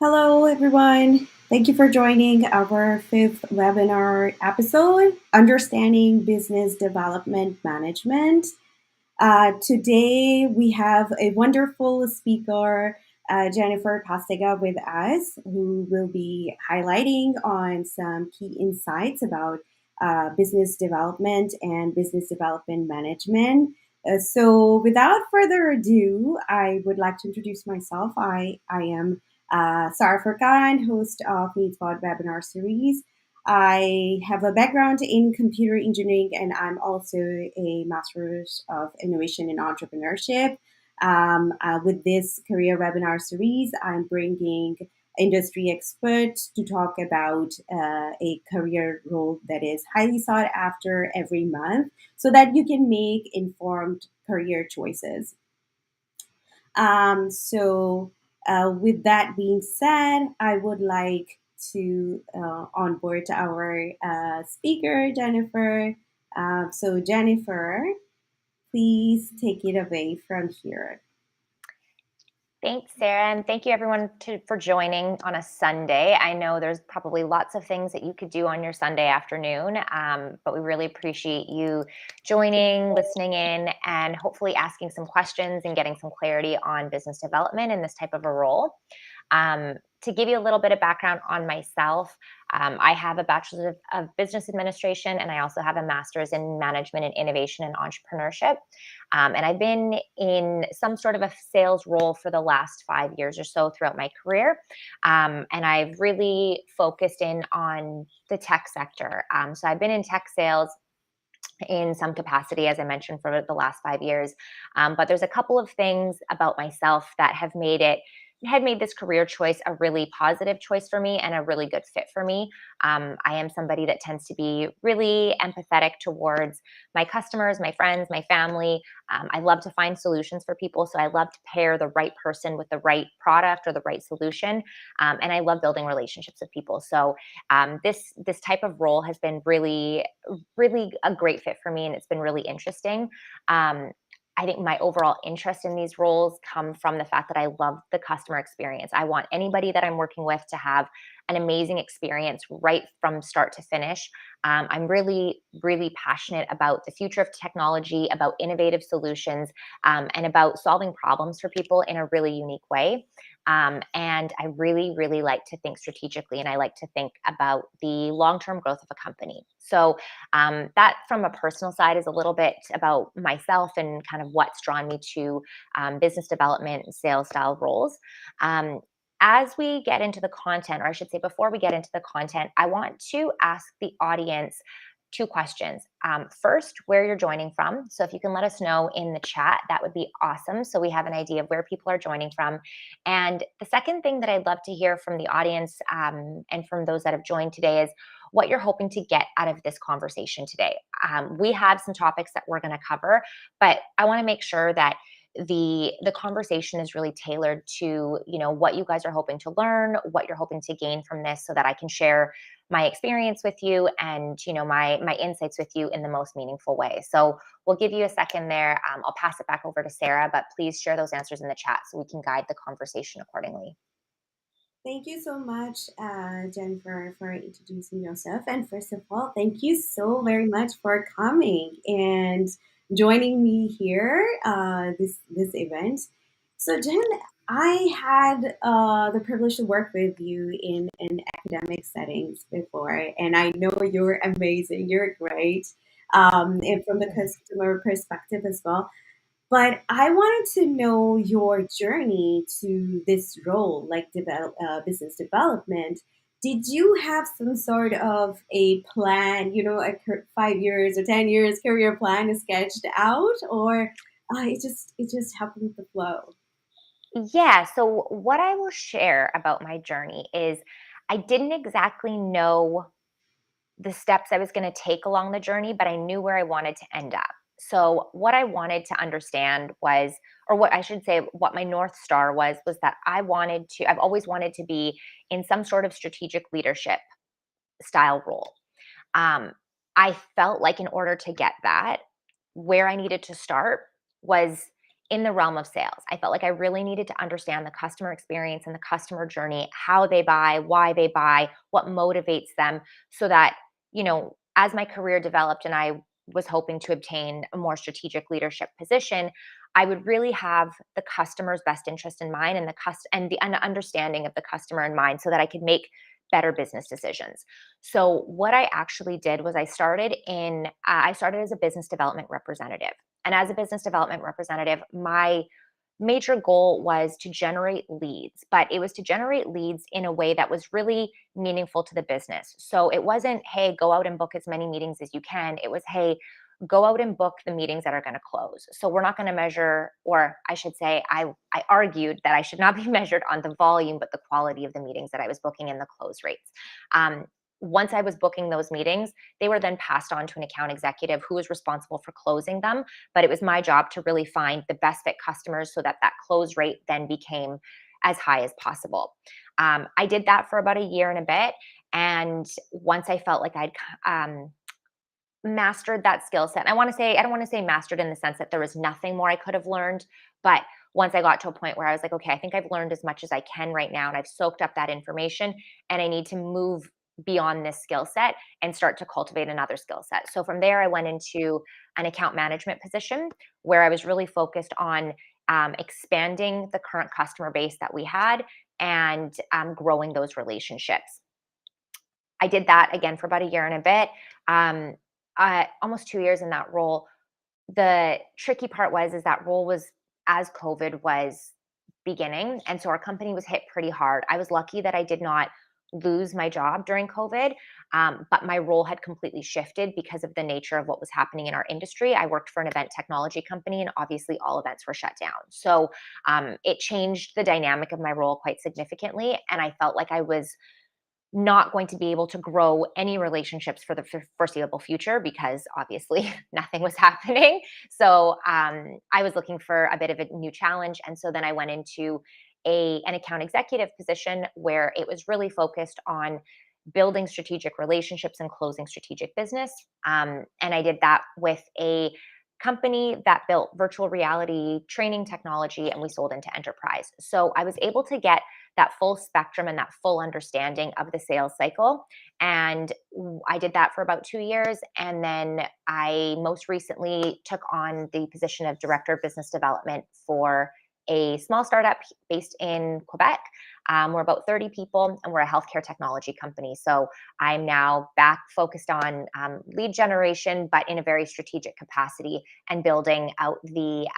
Hello, everyone. Thank you for joining our fifth webinar episode, Understanding Business Development Management. Today, we have a wonderful speaker, Jennifer Pastiga, with us, who will be highlighting on some key insights about business development and business development management. So, without further ado, I would like to introduce myself. I am Sarah Furkan, host of NeedSpot webinar series. I have a background in computer engineering, and I'm also a master's of innovation and entrepreneurship. With this career webinar series, I'm bringing industry experts to talk about a career role that is highly sought after every month so that you can make informed career choices. With that being said, I would like to onboard our speaker, Jennifer. Jennifer, please take it away from here. Thanks, Sarah, and thank you everyone for joining on a Sunday. I know there's probably lots of things that you could do on your Sunday afternoon, but we really appreciate you joining, listening in, and hopefully asking some questions and getting some clarity on business development in this type of a role. To give you a little bit of background on myself, I have a bachelor's of business administration, and I also have a master's in management and innovation and entrepreneurship. And I've been in some sort of a sales role for the last 5 years or so throughout my career. And I've really focused in on the tech sector. So I've been in tech sales in some capacity, as I mentioned, for the last 5 years. But there's a couple of things about myself that have made this career choice a really positive choice for me and a really good fit for me. I am somebody that tends to be really empathetic towards my customers, my friends, my family. I love to find solutions for people. So I love to pair the right person with the right product or the right solution. And I love building relationships with people. So this type of role has been really a great fit for me, and it's been really interesting. I think my overall interest in these roles come from the fact that I love the customer experience. I want anybody that I'm working with to have an amazing experience right from start to finish. I'm really passionate about the future of technology, about innovative solutions, and about solving problems for people in a really unique way. And I really like to think strategically, and I like to think about the long-term growth of a company. So that, from a personal side, is a little bit about myself and kind of what's drawn me to business development and sales style roles. As we get into the content, or I should say, before we get into the content, I want to ask the audience two questions. First, where you're joining from. So if you can let us know in the chat, that would be awesome. So we have an idea of where people are joining from. And the second thing that I'd love to hear from the audience and from those that have joined today is what you're hoping to get out of this conversation today. We have some topics that we're going to cover, but I want to make sure that the conversation is really tailored to what you guys are hoping to learn, what you're hoping to gain from this, so that I can share my experience with you and my insights with you in the most meaningful way. So we'll give you a second there. I'll pass it back over to Sarah, but please share those answers in the chat so we can guide the conversation accordingly. Thank you so much, Jennifer, for introducing yourself. And first of all, thank you so very much for coming and joining me here this event. So, Jen, I had the privilege to work with you in academic settings before, and I know you're amazing. You're great, and from the customer perspective as well. But I wanted to know your journey to this role, like business development. Did you have some sort of a plan, 5 years or 10 years career plan sketched out, or it just happened with the flow? Yeah. So what I will share about my journey is I didn't exactly know the steps I was going to take along the journey, but I knew where I wanted to end up. So what I wanted to understand was, or what I should say, what my North Star was that I've always wanted to be in some sort of strategic leadership style role. Um, I felt like in order to get that, where I needed to start was in the realm of sales. I felt like I really needed to understand the customer experience and the customer journey, how they buy, why they buy, what motivates them, so that, as my career developed and I was hoping to obtain a more strategic leadership position, I would really have the customer's best interest in mind and an understanding of the customer in mind so that I could make better business decisions. So what I actually did was I started as a business development representative. And as a business development representative, my major goal was to generate leads, but it was to generate leads in a way that was really meaningful to the business. So it wasn't, hey, go out and book as many meetings as you can. It was, hey, go out and book the meetings that are going to close. So we're not going to measure, or I should say, I argued that I should not be measured on the volume, but the quality of the meetings that I was booking and the close rates. Um, Once I was booking those meetings, they were then passed on to an account executive who was responsible for closing them. But it was my job to really find the best fit customers so that that close rate then became as high as possible. I did that for about a year and a bit. And once I felt like I'd mastered that skill set. And I don't want to say mastered in the sense that there was nothing more I could have learned, but once I got to a point where I was like, okay, I think I've learned as much as I can right now and I've soaked up that information and I need to move beyond this skill set and start to cultivate another skill set. So from there, I went into an account management position where I was really focused on expanding the current customer base that we had and growing those relationships. I did that again for about a year and a bit. Um, Almost 2 years in that role. The tricky part is that role was as COVID was beginning, and so our company was hit pretty hard. I was lucky that I did not lose my job during COVID, but my role had completely shifted because of the nature of what was happening in our industry. I worked for an event technology company, and obviously all events were shut down. So it changed the dynamic of my role quite significantly, and I felt like I was not going to be able to grow any relationships for the foreseeable future because obviously nothing was happening. So I was looking for a bit of a new challenge, and so then I went into an account executive position where it was really focused on building strategic relationships and closing strategic business. And I did that with a company that built virtual reality training technology, and we sold into enterprise. So I was able to get that full spectrum and that full understanding of the sales cycle. And I did that for about 2 years. And then I most recently took on the position of director of business development for a small startup based in Quebec. We're about 30 people and we're a healthcare technology company. So I'm now back focused on lead generation, but in a very strategic capacity and building out the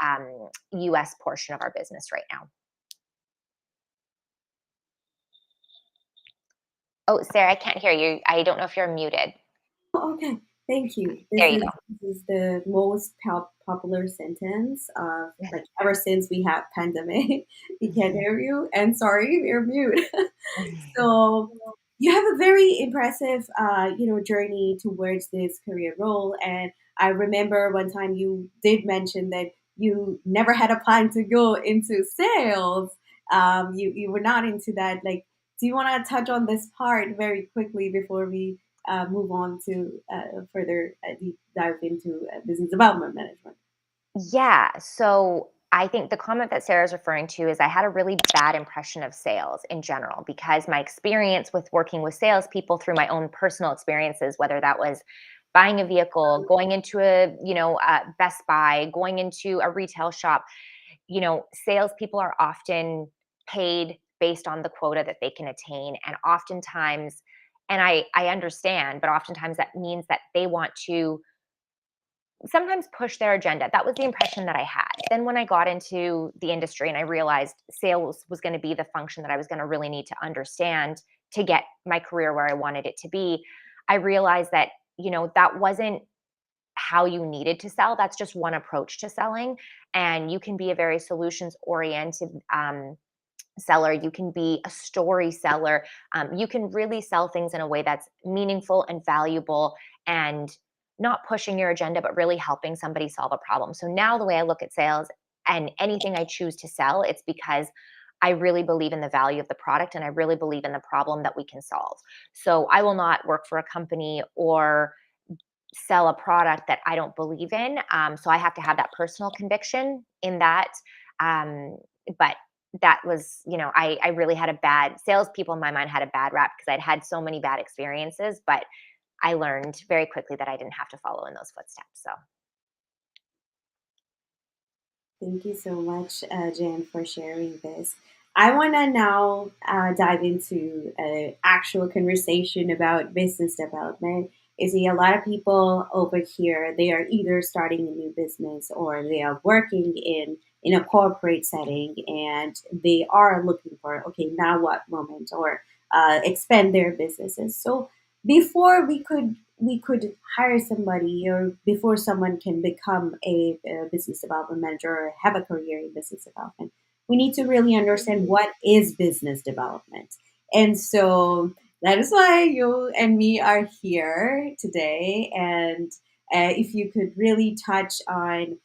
US portion of our business right now. Oh, Sarah, I can't hear you. I don't know if you're muted. Oh, okay. Thank you. There This you is go. this is the most popular sentence of like ever since we had pandemic. We can't hear you, and sorry, you're mute. So you have a very impressive, journey towards this career role. And I remember one time you did mention that you never had a plan to go into sales. You were not into that. Like, do you want to touch on this part very quickly before we move on to further deep dive into business development management? Yeah. So I think the comment that Sarah's referring to is I had a really bad impression of sales in general because my experience with working with salespeople through my own personal experiences, whether that was buying a vehicle, going into a Best Buy, going into a retail shop, salespeople are often paid based on the quota that they can attain. And oftentimes, and I understand, but oftentimes that means that they want to sometimes push their agenda. That was the impression that I had. Then when I got into the industry and I realized sales was going to be the function that I was going to really need to understand to get my career where I wanted it to be, I realized that, that wasn't how you needed to sell. That's just one approach to selling. And you can be a very solutions oriented seller. You can be a story seller. You can really sell things in a way that's meaningful and valuable and not pushing your agenda, but really helping somebody solve a problem. So now the way I look at sales and anything I choose to sell, it's because I really believe in the value of the product and I really believe in the problem that we can solve. So I will not work for a company or sell a product that I don't believe in. So I have to have that personal conviction in that. But that was, I really had a bad salespeople in my mind had a bad rap because I'd had so many bad experiences. But I learned very quickly that I didn't have to follow in those footsteps. So Thank you so much, Jen, for sharing this. I want to now dive into an actual conversation about business development. You see, a lot of people over here, they are either starting a new business or they are working in a corporate setting, and they are looking for, okay, now what moment, or expand their businesses. So before we could hire somebody, or before someone can become a business development manager or have a career in business development, we need to really understand Mhm. what is business development. And so that is why you and me are here today. And if you could really touch on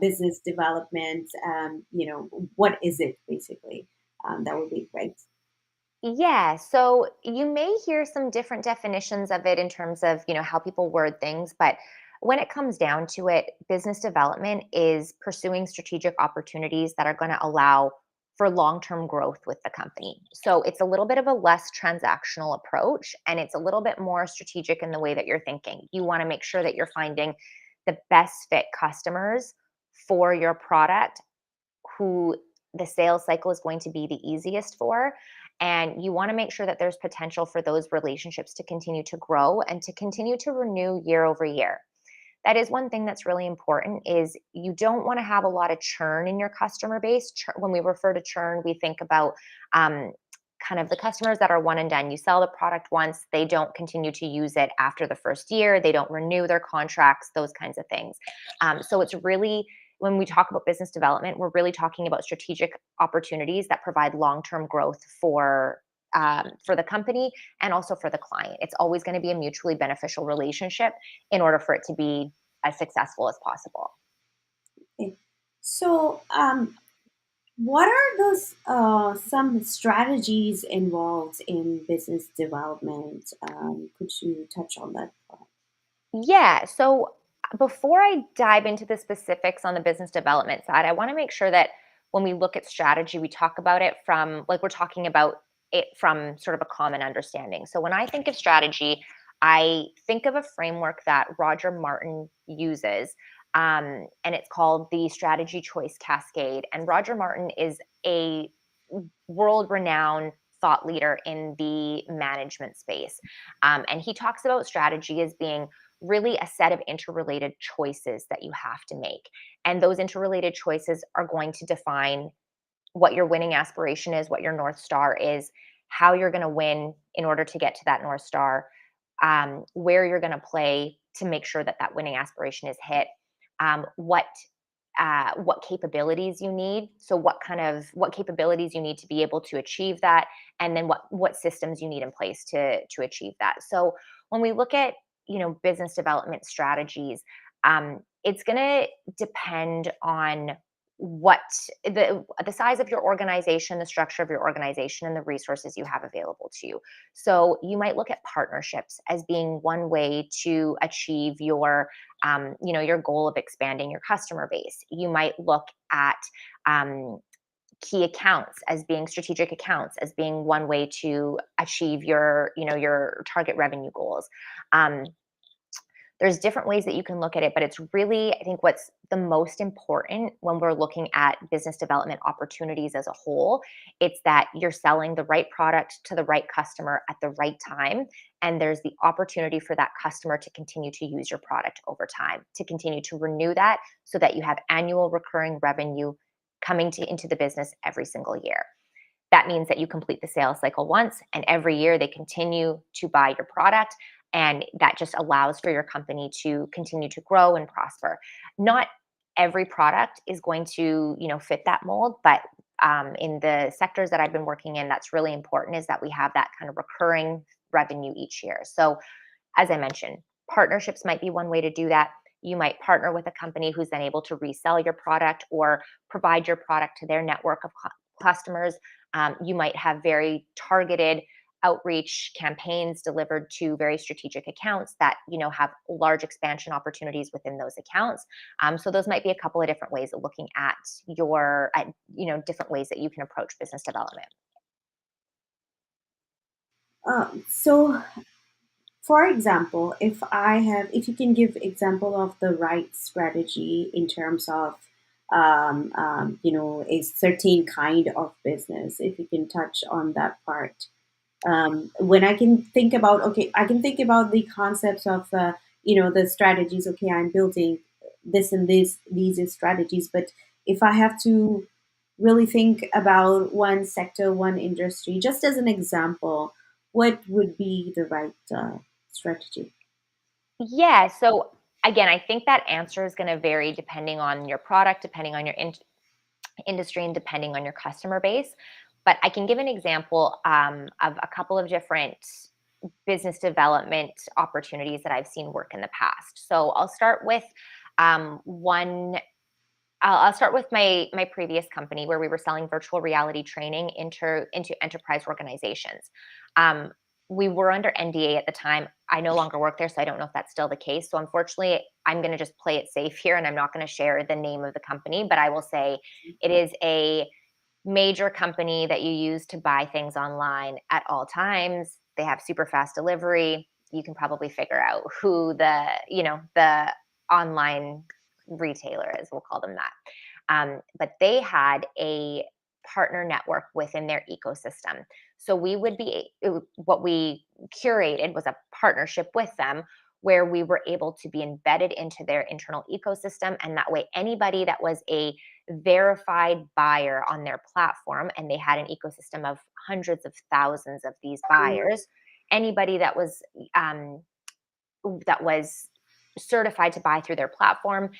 business development, what is it basically, that would be great. Yeah, so you may hear some different definitions of it in terms of, how people word things, but when it comes down to it, business development is pursuing strategic opportunities that are going to allow for long-term growth with the company. So it's a little bit of a less transactional approach and it's a little bit more strategic in the way that you're thinking. You want to make sure that you're finding the best fit customers for your product who the sales cycle is going to be the easiest for. And you want to make sure that there's potential for those relationships to continue to grow and to continue to renew year over year. That is one thing that's really important is you don't want to have a lot of churn in your customer base. When we refer to churn, we think about um, kind of the customers that are one and done. You sell the product once, they don't continue to use it after the first year, they don't renew their contracts, those kinds of things. So it's really, when we talk about business development, we're really talking about strategic opportunities that provide long-term growth for the company and also for the client. It's always going to be a mutually beneficial relationship in order for it to be as successful as possible. Okay. So, what are those some strategies involved in business development? Could you touch on that? Yeah. So before I dive into the specifics on the business development side, I want to make sure that when we look at strategy, we talk about it from like we're talking about it from sort of a common understanding. So when I think of strategy, I think of a framework that Roger Martin uses, and it's called the Strategy Choice Cascade. And Roger Martin is a world renowned thought leader in the management space. And he talks about strategy as being really a set of interrelated choices that you have to make. And those interrelated choices are going to define what your winning aspiration is, what your North Star is, how you're going to win in order to get to that North Star, where you're going to play to make sure that that winning aspiration is hit, what capabilities you need. So what capabilities you need to be able to achieve that, and then what systems you need in place to achieve that. So when we look at business development strategies, it's going to depend on what the size of your organization, the structure of your organization, and the resources you have available to you. So you might look at partnerships as being one way to achieve your goal of expanding your customer base. You might look at um, key accounts as being strategic accounts as being one way to achieve your target revenue goals. Um, there's different ways that you can look at it, but it's really, I think, what's the most important when we're looking at business development opportunities as a whole. It's that you're selling the right product to the right customer at the right time. And there's the opportunity for that customer to continue to use your product over time, to continue to renew that so that you have annual recurring revenue coming into the business every single year. That means that you complete the sales cycle once, and every year they continue to buy your product. And that just allows for your company to continue to grow and prosper. Not every product is going to, fit that mold, but in the sectors that I've been working in, that's really important is that we have that kind of recurring revenue each year. So, as I mentioned, partnerships might be one way to do that. You might partner with a company who's then able to resell your product or provide your product to their network of customers. You might have very targeted outreach campaigns delivered to very strategic accounts that have large expansion opportunities within those accounts. So those might be a couple of different ways of looking at different ways that you can approach business development. So, for example, if you can give example of the right strategy in terms of, a certain kind of business, if you can touch on that part. When I can think about, okay, I can think about the concepts of, the strategies. Okay, I'm building this and this, these are strategies. But if I have to really think about one sector, one industry, just as an example, what would be the right strategy? Yeah. So again, I think that answer is going to vary depending on your product, depending on your industry, and depending on your customer base. But I can give an example of a couple of different business development opportunities that I've seen work in the past. So I'll start with one. I'll start with my previous company where we were selling virtual reality training into enterprise organizations. Um, we were under NDA at the time. I no longer work there, so I don't know if that's still the case. So unfortunately, I'm going to just play it safe here, and I'm not going to share the name of the company. But I will say it is a major company that you use to buy things online at all times. They have super fast delivery. You can probably figure out who the online retailer is. We'll call them that. But they had a partner network within their ecosystem. So what we curated was a partnership with them where we were able to be embedded into their internal ecosystem. And that way, anybody that was a verified buyer on their platform, and they had an ecosystem of hundreds of thousands of these buyers, anybody um, that was certified to buy through their platform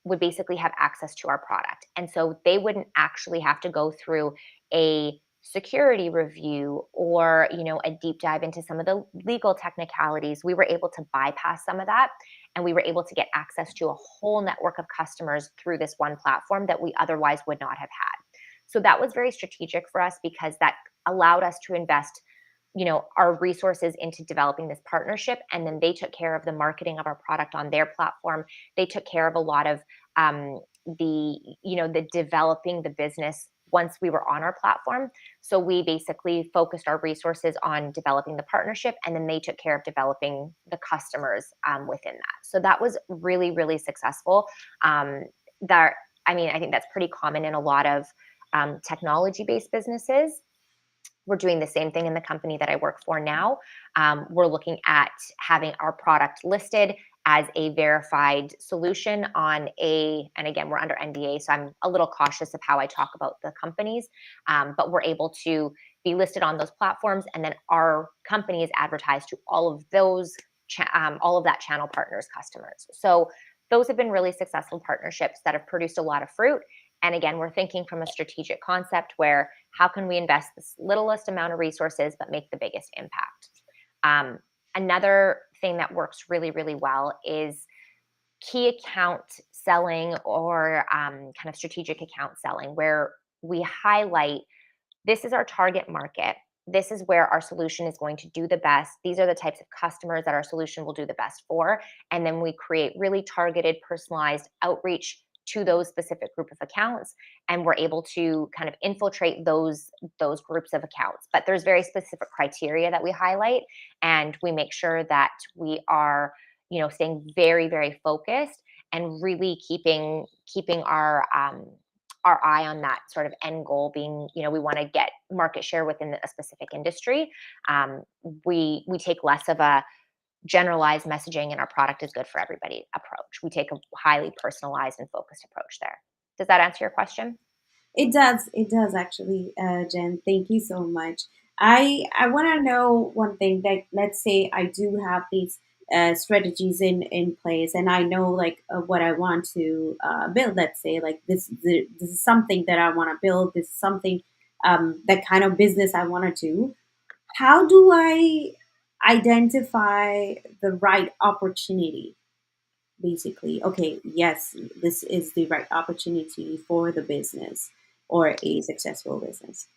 would basically have access to our product. And so they wouldn't actually have to go through a security review or a deep dive into some of the legal technicalities. We were able to bypass some of that, and we were able to get access to a whole network of customers through this one platform that we otherwise would not have had. So that was very strategic for us because that allowed us to invest our resources into developing this partnership, and then they took care of the marketing of our product on their platform. They took care of a lot of the developing the business once we were on our platform. So we basically focused our resources on developing the partnership, and then they took care of developing the customers within that. So that was really, really successful. That I mean, I think that's pretty common in a lot of technology-based businesses. We're doing the same thing in the company that I work for now. We're looking at having our product listed as a verified solution and again, we're under NDA, so I'm a little cautious of how I talk about the companies, but we're able to be listed on those platforms, and then our company is advertised to all of all of that channel partners' customers. So those have been really successful partnerships that have produced a lot of fruit. And again, we're thinking from a strategic concept where how can we invest this littlest amount of resources but make the biggest impact? Um, Another thing that works really, really well is key account selling or kind of strategic account selling, where we highlight this is our target market. This is where our solution is going to do the best. These are the types of customers that our solution will do the best for. And then we create really targeted, personalized outreach to those specific group of accounts, and we're able to kind of infiltrate those groups of accounts. But there's very specific criteria that we highlight, and we make sure that we are staying very, very focused and really keeping our eye on that sort of end goal being, we want to get market share within a specific industry. We take less of a generalized messaging and our product is good for everybody approach. We take a highly personalized and focused approach there. Does that answer your question? It does. It does actually, Jen. Thank you so much. I want to know one thing. Like, let's say I do have these strategies in place, and I know like what I want to build. Let's say like this is something that I want to build. This is something that kind of business I want to do. How do I identify the right opportunity? Basically, okay, yes, this is the right opportunity for the business or a successful business.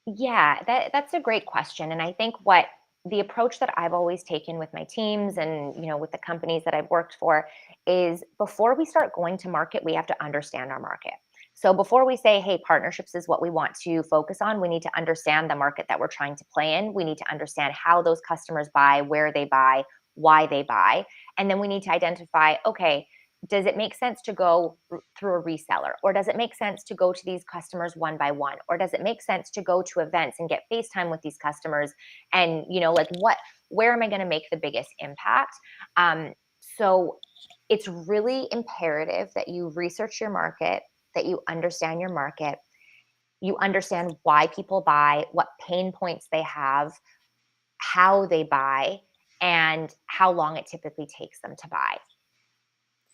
Yeah, that's a great question. And I think what the approach that I've always taken with my teams and, with the companies that I've worked for is before we start going to market, we have to understand our market. So before we say, hey, partnerships is what we want to focus on, we need to understand the market that we're trying to play in. We need to understand how those customers buy, where they buy, why they buy. And then we need to identify, okay, does it make sense to go through a reseller, or does it make sense to go to these customers one by one, or does it make sense to go to events and get FaceTime with these customers, and like where am I going to make the biggest impact? So it's really imperative that you research your market, that you understand your market, you understand why people buy, what pain points they have, how they buy, and how long it typically takes them to buy.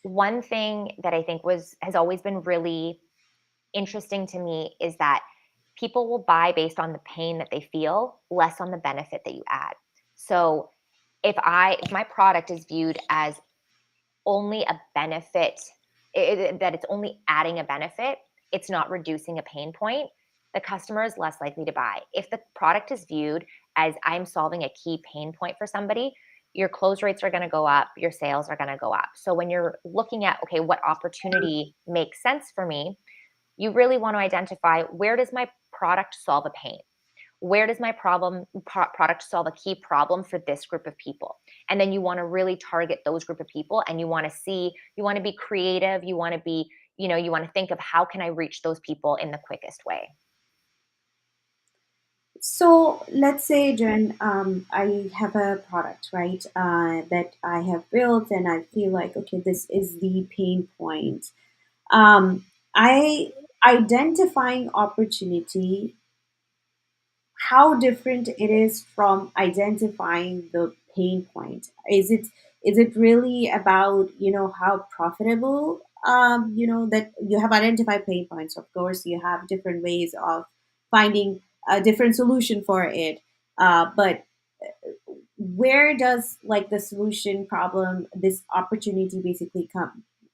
One thing that I think has always been really interesting to me is that people will buy based on the pain that they feel, less on the benefit that you add. So if my product is viewed as only a benefit, that it's only adding a benefit, it's not reducing a pain point, the customer is less likely to buy. If the product is viewed as I'm solving a key pain point for somebody, your close rates are going to go up, your sales are going to go up. So when you're looking at, okay, what opportunity makes sense for me, you really want to identify, where does my product solve a pain? Where does my product solve a key problem for this group of people? And then you want to really target those group of people, and you want to be creative, you want to be, you want to think of, how can I reach those people in the quickest way? So let's say, Jen, I have a product, right, that I have built, and I feel like, okay, this is the pain point. I identifying opportunity, how different it is from identifying the pain point. Is it really about, how profitable, that you have identified pain points? Of course you have different ways of finding a different solution for it, but where does, like, the solution problem, this opportunity basically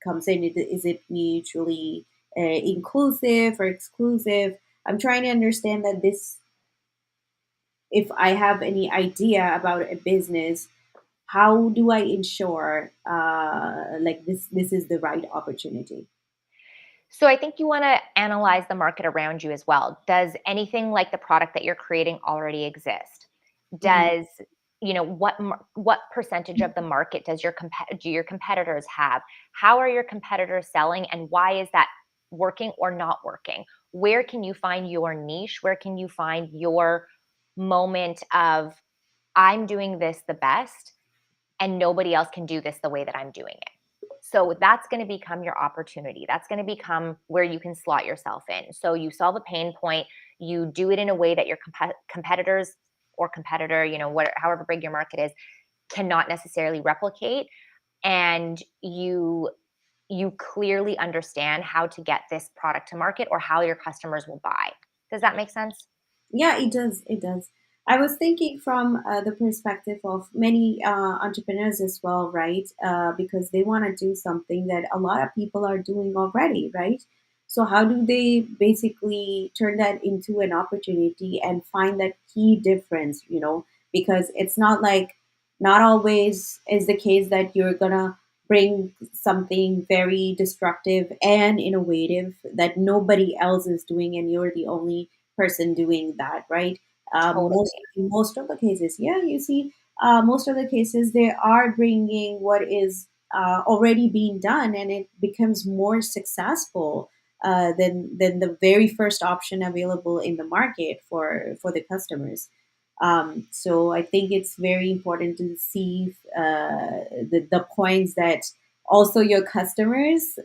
comes in? Is it mutually inclusive or exclusive? I'm trying to understand that this, if I have any idea about a business, how do I ensure, like, this is the right opportunity? So I think you want to analyze the market around you as well. Does anything like the product that you're creating already exist? Mhm. Does what percentage of the market do your competitors have? How are your competitors selling, and why is that working or not working? Where can you find your niche? Where can you find your moment of, I'm doing this the best and nobody else can do this the way that I'm doing it? So that's going to become your opportunity. That's going to become where you can slot yourself in. So you solve a pain point, you do it in a way that your competitors or competitor, however big your market is, cannot necessarily replicate, and you clearly understand how to get this product to market, or how your customers will buy. Does that make sense? Yeah, it does. It does. I was thinking from the perspective of many entrepreneurs as well, right? Because they want to do something that a lot of people are doing already, right? So, how do they basically turn that into an opportunity and find that key difference, Because it's not like, not always is the case that you're going to bring something very destructive and innovative that nobody else is doing, and you're the only person doing that, right? Most Totally. most of the cases, yeah, you see, most of the cases they are bringing what is already being done, and it becomes more successful than the very first option available in the market for the customers. So I think it's very important to see the points that also your customers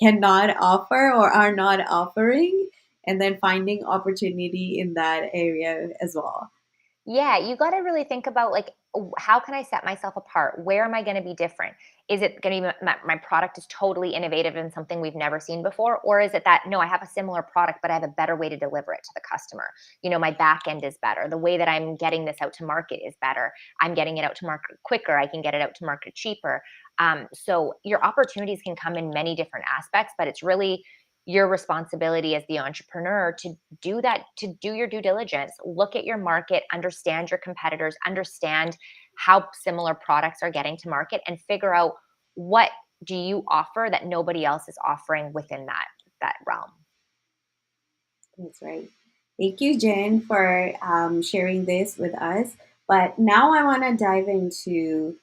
cannot offer or are not offering, and then finding opportunity in that area as well. Yeah, you got to really think about, like, how can I set myself apart? Where am I going to be different? Is it going to be my product is totally innovative and something we've never seen before? Or is it that, no, I have a similar product, but I have a better way to deliver it to the customer? My back end is better. The way that I'm getting this out to market is better. I'm getting it out to market quicker. I can get it out to market cheaper. So your opportunities can come in many different aspects, but it's really your responsibility as the entrepreneur to do that, to do your due diligence, look at your market, understand your competitors, understand how similar products are getting to market, and figure out what do you offer that nobody else is offering within that realm. That's right. Thank you, Jen, for sharing this with us. But now I want to dive into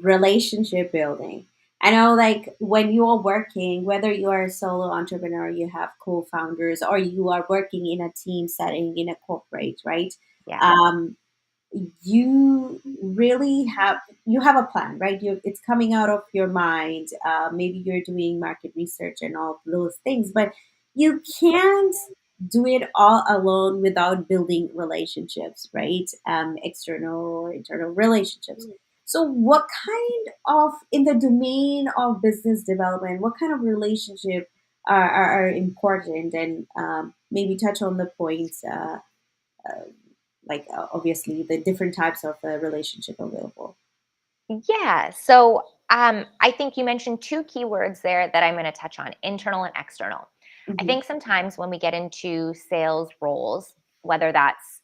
relationship building. I know, like, when you're working, whether you are a solo entrepreneur, you have co founders, or you are working in a team setting in a corporate, right? Yeah. Um, you really have you have a plan, right? It's coming out of your mind. Maybe you're doing market research and all of those things, but you can't do it all alone without building relationships, right? External or internal relationships. So what kind of, in the domain of business development, what kind of relationship are important, and maybe touch on the points, like, obviously the different types of relationship available. Yeah. So I think you mentioned two keywords there that I'm going to touch on: internal and external. I Hmm. think sometimes when we get into sales roles, whether that's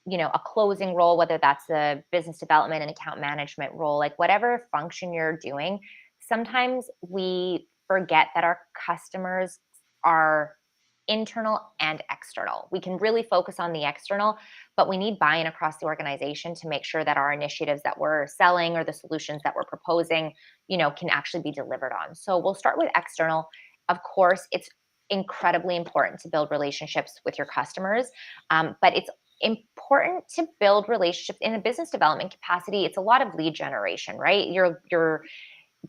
a closing role, whether that's a business development and account management role, like whatever function you're doing, sometimes we forget that our customers are internal and external. We can really focus on the external, but we need buy-in across the organization to make sure that our initiatives that we're selling or the solutions that we're proposing, can actually be delivered on. So we'll start with external. Of course, it's incredibly important to build relationships with your customers, but it's important to build relationships in a business development capacity. It's a lot of lead generation, right? You're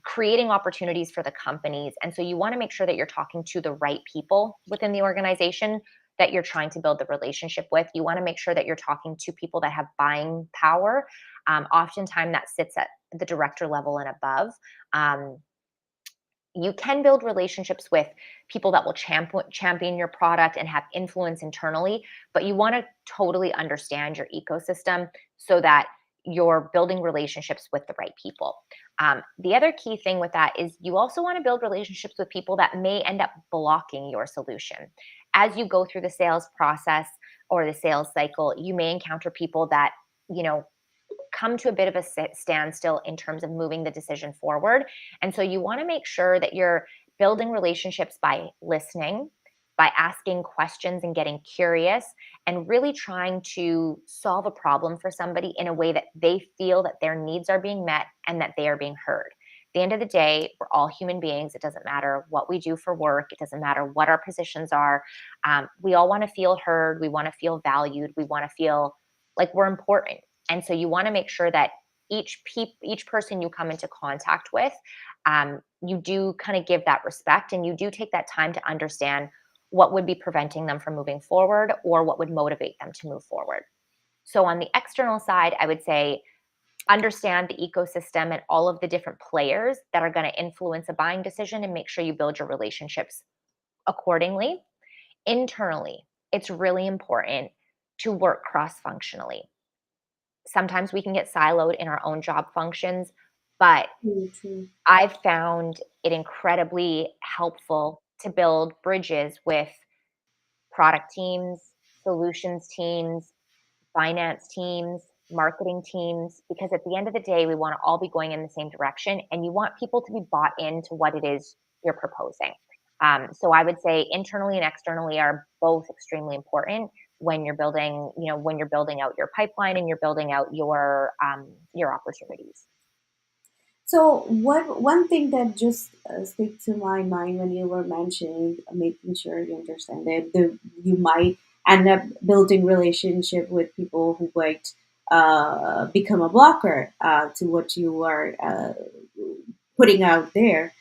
creating opportunities for the companies. And so you want to make sure that you're talking to the right people within the organization that you're trying to build the relationship with. You want to make sure that you're talking to people that have buying power. Oftentimes that sits at the director level and above. Um, you can build relationships with people that will champion your product and have influence internally, but you want to totally understand your ecosystem so that you're building relationships with the right people. The other key thing with that is you also want to build relationships with people that may end up blocking your solution. As you go through the sales process or the sales cycle, you may encounter people that, you know, come to a bit of a standstill in terms of moving the decision forward. And so you want to make sure that you're building relationships by listening, by asking questions and getting curious, and really trying to solve a problem for somebody in a way that they feel that their needs are being met and that they are being heard. At the end of the day, we're all human beings. It doesn't matter what we do for work. It doesn't matter what our positions are. We all want to feel heard. We want to feel valued. We want to feel like we're important. And so you want to make sure that each person you come into contact with, you do kind of give that respect, and you do take that time to understand what would be preventing them from moving forward or what would motivate them to move forward. So on the external side, I would say understand the ecosystem and all of the different players that are going to influence a buying decision, and make sure you build your relationships accordingly. Internally, it's really important to work cross functionally. Sometimes we can get siloed in our own job functions, but True, true. I've found it incredibly helpful to build bridges with product teams, solutions teams, finance teams, marketing teams, because at the end of the day, we want to all be going in the same direction, and you want people to be bought into what it is you're proposing. So I would say internally and externally are both extremely important when you're building, when you're building out your pipeline and you're building out your opportunities. So, what one thing that just stick to my mind when you were mentioning making sure you understand that you might end up building relationship with people who might become a blocker to what you are putting out there.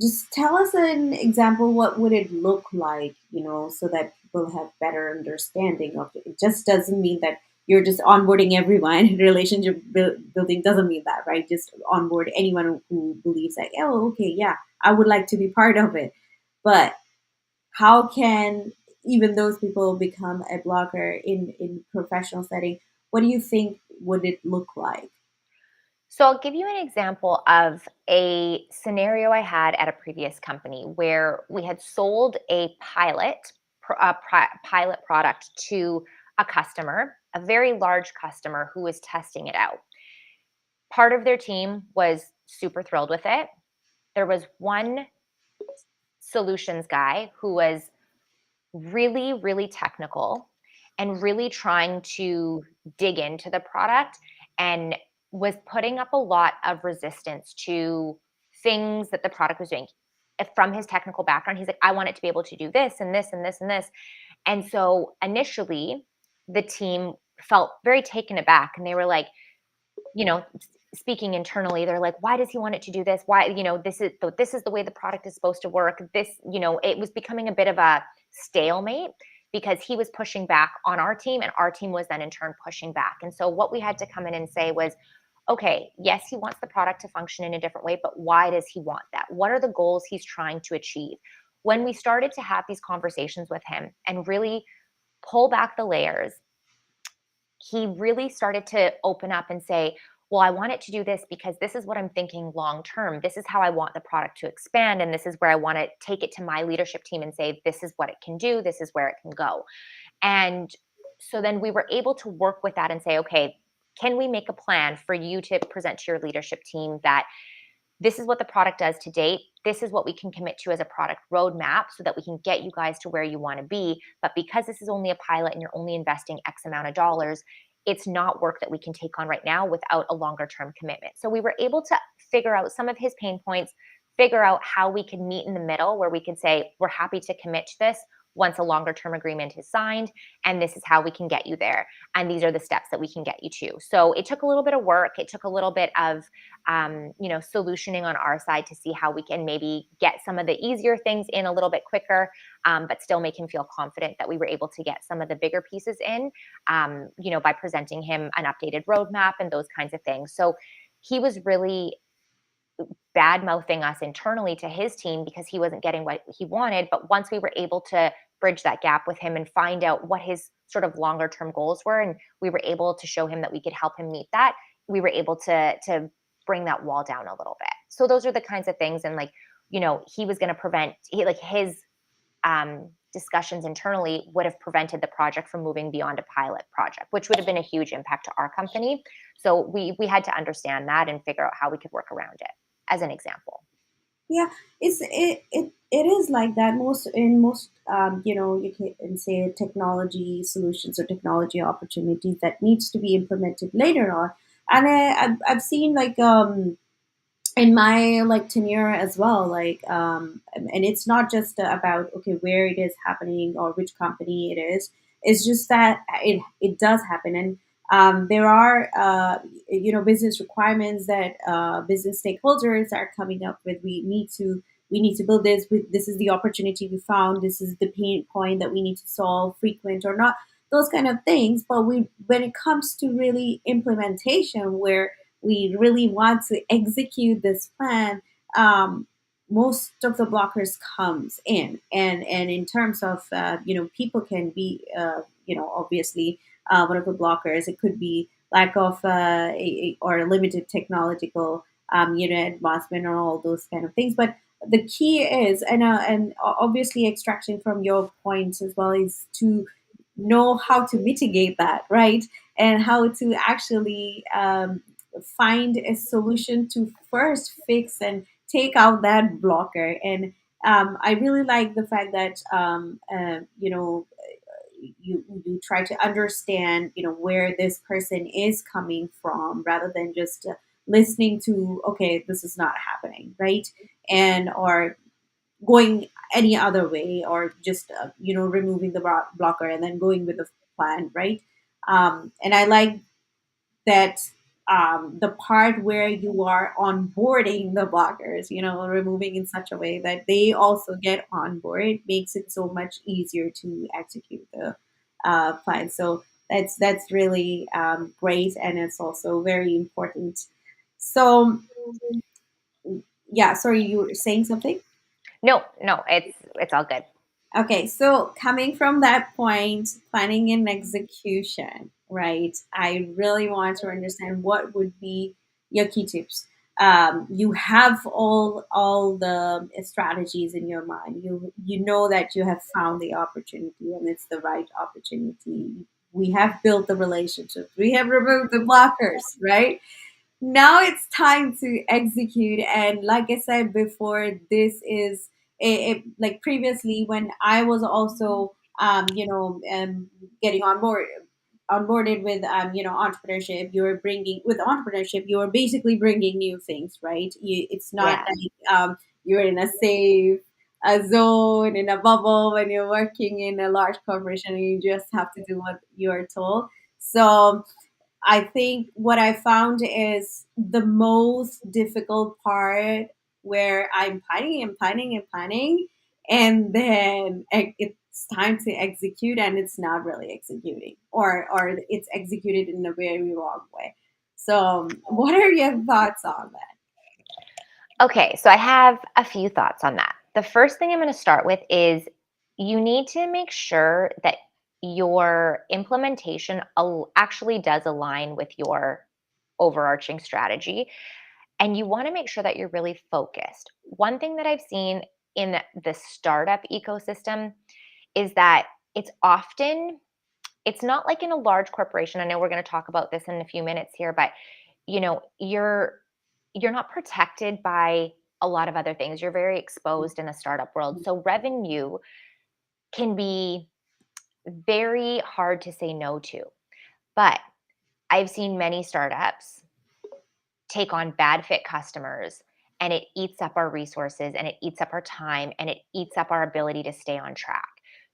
Just tell us an example. What would it look like, so that people have better understanding of it? It just doesn't mean that you're just onboarding everyone. Relationship building doesn't mean that, right? Just onboard anyone who believes like, oh, okay, yeah, I would like to be part of it. But how can even those people become a blocker in professional setting? What do you think would it look like? So I'll give you an example of a scenario I had at a previous company where we had sold a pilot product to a customer, a very large customer who was testing it out. Part of their team was super thrilled with it. There was one solutions guy who was really, really technical and really trying to dig into the product and was putting up a lot of resistance to things that the product was doing. From his technical background, he's like, I want it to be able to do this and this and this and this. And so initially, the team felt very taken aback and they were like, speaking internally, they're like, why does he want it to do this? Why, this is the way the product is supposed to work. It was becoming a bit of a stalemate because he was pushing back on our team and our team was then in turn pushing back. And so what we had to come in and say was, okay, yes, he wants the product to function in a different way, but why does he want that? What are the goals he's trying to achieve? When we started to have these conversations with him and really pull back the layers, he really started to open up and say, well, I want it to do this because this is what I'm thinking long term. This is how I want the product to expand. And this is where I want to take it to my leadership team and say, this is what it can do. This is where it can go. And so then we were able to work with that and say, okay, can we make a plan for you to present to your leadership team that this is what the product does to date. This is what we can commit to as a product roadmap so that we can get you guys to where you want to be. But because this is only a pilot and you're only investing X amount of dollars, it's not work that we can take on right now without a longer term commitment. So we were able to figure out some of his pain points, figure out how we could meet in the middle where we could say, we're happy to commit to this once a longer term agreement is signed. And this is how we can get you there. And these are the steps that we can get you to. So it took a little bit of work. It took a little bit of solutioning on our side to see how we can maybe get some of the easier things in a little bit quicker, but still make him feel confident that we were able to get some of the bigger pieces in, by presenting him an updated roadmap and those kinds of things. So he was really bad mouthing us internally to his team because he wasn't getting what he wanted. But once we were able to bridge that gap with him and find out what his sort of longer term goals were, and we were able to show him that we could help him meet that, we were able to bring that wall down a little bit. So those are the kinds of things. And he was going to his discussions internally would have prevented the project from moving beyond a pilot project, which would have been a huge impact to our company. So we had to understand that and figure out how we could work around it, as an example. Yeah, it is like that most you can say technology solutions or technology opportunities that needs to be implemented later on. And I've seen like in my like tenure as well, and it's not just about okay where it is happening or which company it is. It's just that it does happen. And there are business requirements that business stakeholders are coming up with. We need to build this. This is the opportunity we found. This is the pain point that we need to solve, frequent or not, those kind of things. But when it comes to really implementation, where we really want to execute this plan, most of the blockers comes in. And in terms of people can be obviously one of the blockers. It could be lack of or limited technological advancement or all those kind of things. But the key is, and obviously extraction from your points as well, is to know how to mitigate that, right? And how to actually find a solution to first fix and take out that blocker. And I really like the fact that you try to understand where this person is coming from, rather than just listening to okay, this is not happening, right? And or going any other way, or just removing the blocker and then going with the plan, right? And I like that the part where you are onboarding the blockers, removing in such a way that they also get on board, makes it so much easier to execute the plan. So that's really great, and it's also very important. So yeah, sorry, you were saying something. No, no, it's all good. Okay, so coming from that point, planning and execution, right? I really want to understand what would be your key tips. You have all the strategies in your mind. You know that you have found the opportunity and it's the right opportunity. We have built the relationships. We have removed the blockers, right? Now it's time to execute. And like I said before, this is like previously when I was also getting onboarded with entrepreneurship. You're bringing with entrepreneurship, you're basically bringing new things, right? It's not Yeah. like you're in a safe a zone in a bubble when you're working in a large corporation and you just have to do what you're told. So I think what I found is the most difficult part where I'm planning and planning and planning, and then it's time to execute, and it's not really executing, or it's executed in a very wrong way. So, what are your thoughts on that? Okay, so I have a few thoughts on that. The first thing I'm going to start with is you need to make sure that your implementation actually does align with your overarching strategy. And you want to make sure that you're really focused. One thing that I've seen in the startup ecosystem is that it's often, it's not like in a large corporation. I know we're going to talk about this in a few minutes here, but you're not protected by a lot of other things. You're very exposed in a startup world. So revenue can be very hard to say no to. But I've seen many startups take on bad fit customers, and it eats up our resources and it eats up our time and it eats up our ability to stay on track.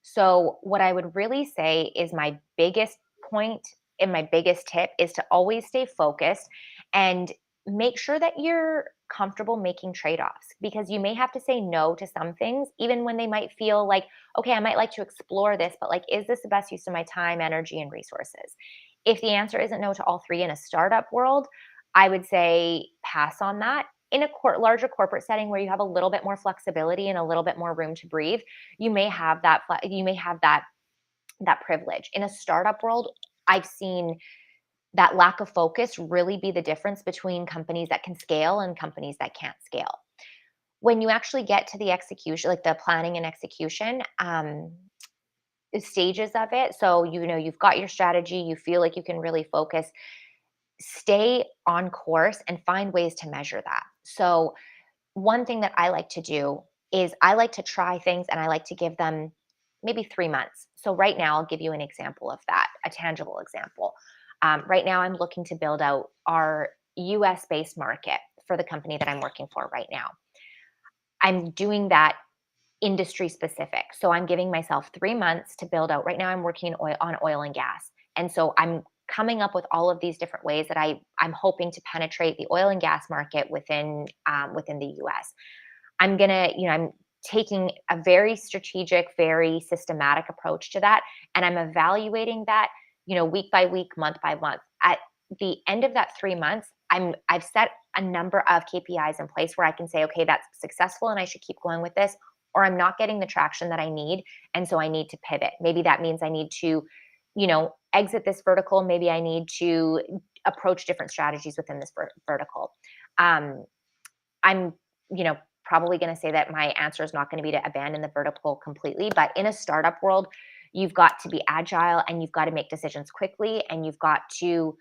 So, what I would really say is my biggest point and my biggest tip is to always stay focused and make sure that you're comfortable making trade offs, because you may have to say no to some things, even when they might feel like, okay, I might like to explore this, but like, is this the best use of my time, energy, and resources? If the answer isn't no to all three in a startup world, I would say pass on that. In a larger corporate setting where you have a little bit more flexibility and a little bit more room to breathe, you may have that. You may have that privilege. In a startup world, I've seen that lack of focus really be the difference between companies that can scale and companies that can't scale. When you actually get to the execution, like the planning and execution, stages of it, so you've got your strategy, you feel like you can really focus, stay on course and find ways to measure that. So, one thing that I like to do is I like to try things and I like to give them maybe 3 months. So, right now, I'll give you an example of that, a tangible example. Right now, I'm looking to build out our US based market for the company that I'm working for right now. I'm doing that industry specific. So I'm giving myself 3 months to build out. Right now, I'm working on oil and gas. And so I'm coming up with all of these different ways that I'm hoping to penetrate the oil and gas market within the US. I'm taking a very strategic, very systematic approach to that. And I'm evaluating that, week by week, month by month. At the end of that 3 months, I've set a number of KPIs in place where I can say, okay, that's successful and I should keep going with this, or I'm not getting the traction that I need. And so I need to pivot. Maybe that means I need to, exit this vertical. Maybe I need to approach different strategies within this vertical. Um, I'm, probably going to say that my answer is not going to be to abandon the vertical completely. But in a startup world, you've got to be agile and you've got to make decisions quickly and you've got to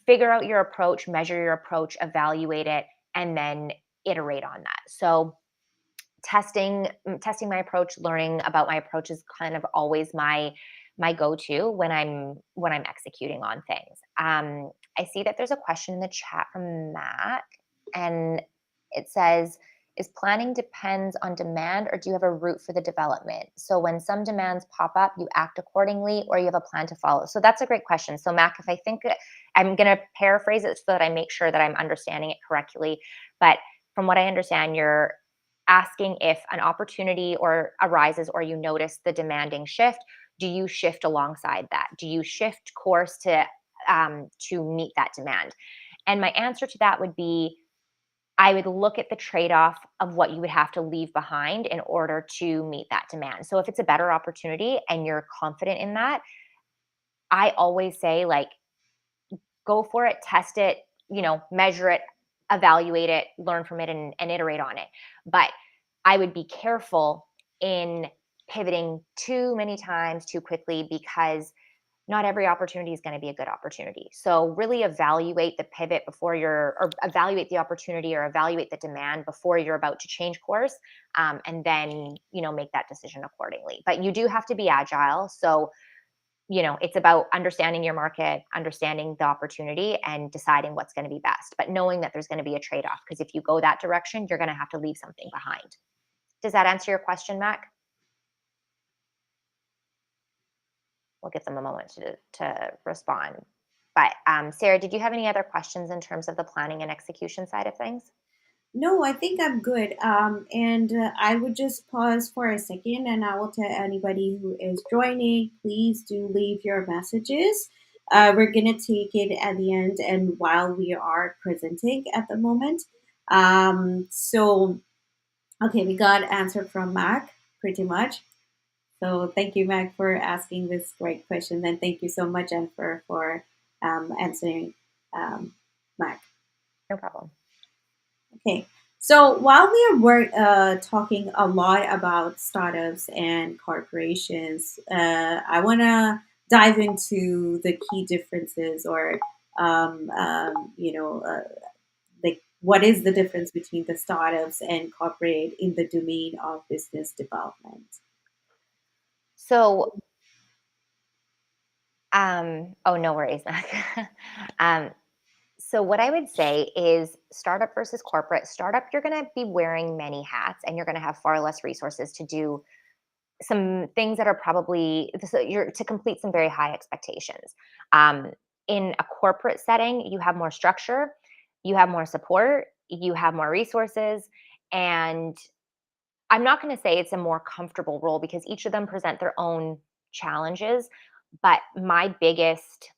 figure out your approach, measure your approach, evaluate it, and then iterate on that. So testing my approach, learning about my approach is kind of always my go-to when I'm executing on things. I see that there's a question in the chat from Matt, and it says, is planning depends on demand, or do you have a route for the development? So when some demands pop up, you act accordingly, or you have a plan to follow? So that's a great question. So Mac, if I think I'm going to paraphrase it so that I make sure that I'm understanding it correctly, but from what I understand, you're asking if an opportunity or arises or you notice the demanding shift, do you shift alongside that? Do you shift course to meet that demand? And my answer to that would be, I would look at the trade-off of what you would have to leave behind in order to meet that demand. So if it's a better opportunity and you're confident in that, I always say, like, go for it, test it, measure it, evaluate it, learn from it, and iterate on it. But I would be careful in pivoting too many times too quickly, because not every opportunity is going to be a good opportunity. So really evaluate the pivot or evaluate the opportunity, or evaluate the demand before you're about to change course, and then make that decision accordingly. But you do have to be agile. So it's about understanding your market, understanding the opportunity, and deciding what's going to be best. But knowing that there's going to be a trade off, because if you go that direction, you're going to have to leave something behind. Does that answer your question, Mac? We'll give them a moment to respond. But Sarah, did you have any other questions in terms of the planning and execution side of things? No, I think I'm good. And I would just pause for a second, and I will tell anybody who is joining, please do leave your messages. We're going to take it at the end and while we are presenting at the moment. So, okay, we got answer from Mac pretty much. So thank you, Mac, for asking this great question. And thank you so much, Jennifer, for answering um, Mac. No problem. Okay. So while we are talking a lot about startups and corporations, I want to dive into the key differences, or um, um, you know, uh, like what is the difference between the startups and corporate in the domain of business development? So, oh, no worries, Mac. um, so what I would say is startup versus corporate. Startup, you're going to be wearing many hats, and you're going to have far less resources to do some things that are probably so you're to complete some very high expectations. Um, in a corporate setting, you have more structure, you have more support, you have more resources, and I'm not going to say it's a more comfortable role, because each of them present their own challenges. But my biggest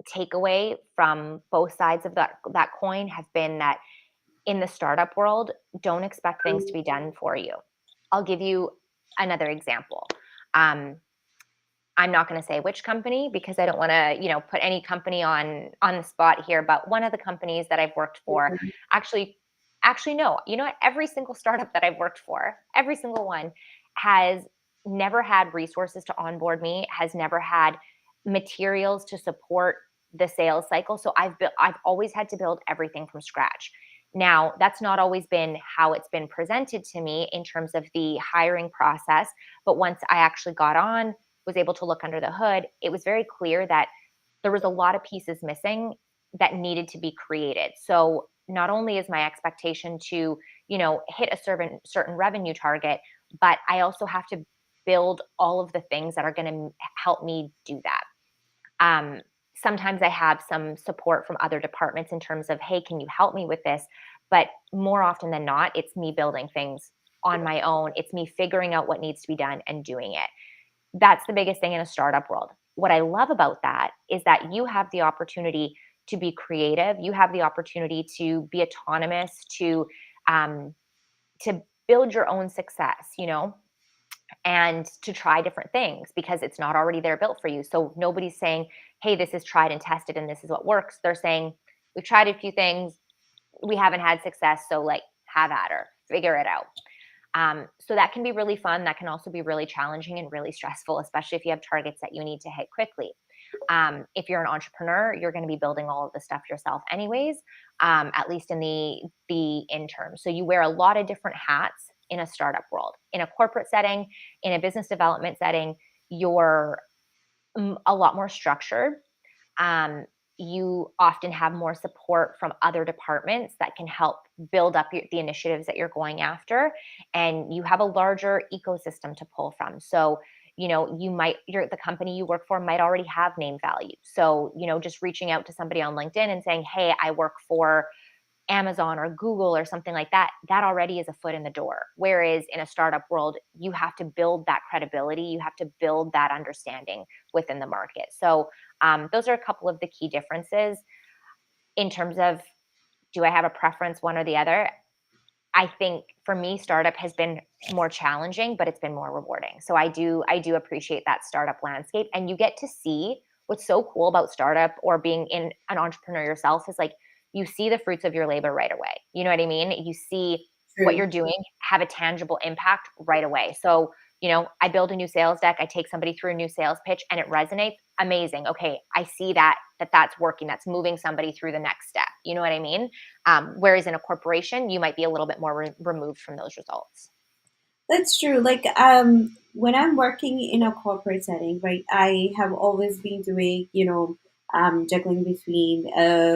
takeaway from both sides of that coin have been that in the startup world, don't expect things to be done for you. I'll give you another example. Um, I'm not going to say which company, because I don't want to, put any company on the spot here. But one of the companies that I've worked for, actually, no, what? Every single startup that I've worked for, every single one, has never had resources to onboard me, has never had materials to support the sales cycle. So I've always had to build everything from scratch. Now, that's not always been how it's been presented to me in terms of the hiring process. But once I actually got on, was able to look under the hood, it was very clear that there was a lot of pieces missing that needed to be created. So not only is my expectation to, hit a certain revenue target, but I also have to build all of the things that are going to help me do that. Um, Sometimes I have some support from other departments in terms of, hey, can you help me with this? But more often than not, it's me building things on my own. It's me figuring out what needs to be done and doing it. That's the biggest thing in a startup world. What I love about that is that you have the opportunity to be creative. You have the opportunity to be autonomous, um, to build your own success, and to try different things, because it's not already there built for you. So nobody's saying, hey, this is tried and tested and this is what works. They're saying, we've tried a few things, we haven't had success. So, like, have at her, figure it out. So that can be really fun. That can also be really challenging and really stressful, especially if you have targets that you need to hit quickly. If you're an entrepreneur, you're going to be building all of the stuff yourself, anyways. At least in the interim. So you wear a lot of different hats in a startup world. In a corporate setting, in a business development setting, you're a lot more structured. um, you often have more support from other departments that can help build up the initiatives that you're going after, and you have a larger ecosystem to pull from. So the company you work for might already have name value. So just reaching out to somebody on LinkedIn and saying, hey, I work for Amazon or Google or something like that, that already is a foot in the door. Whereas in a startup world, you have to build that credibility, you have to build that understanding within the market. So those are a couple of the key differences. In terms of, do I have a preference, one or the other? I think for me, startup has been more challenging, but it's been more rewarding. So I do appreciate that startup landscape, and you get to see what's so cool about startup or being in an entrepreneur yourself is like you see the fruits of your labor right away. You know what I mean? You see what True. you're doing have a tangible impact right away. So, I build a new sales deck, I take somebody through a new sales pitch and it resonates. Amazing. Okay, I see that's working. That's moving somebody through the next step. You know what I mean? Whereas in a corporation, you might be a little bit more removed from those results. That's true. Like when I'm working in a corporate setting, right, I have always been doing, juggling between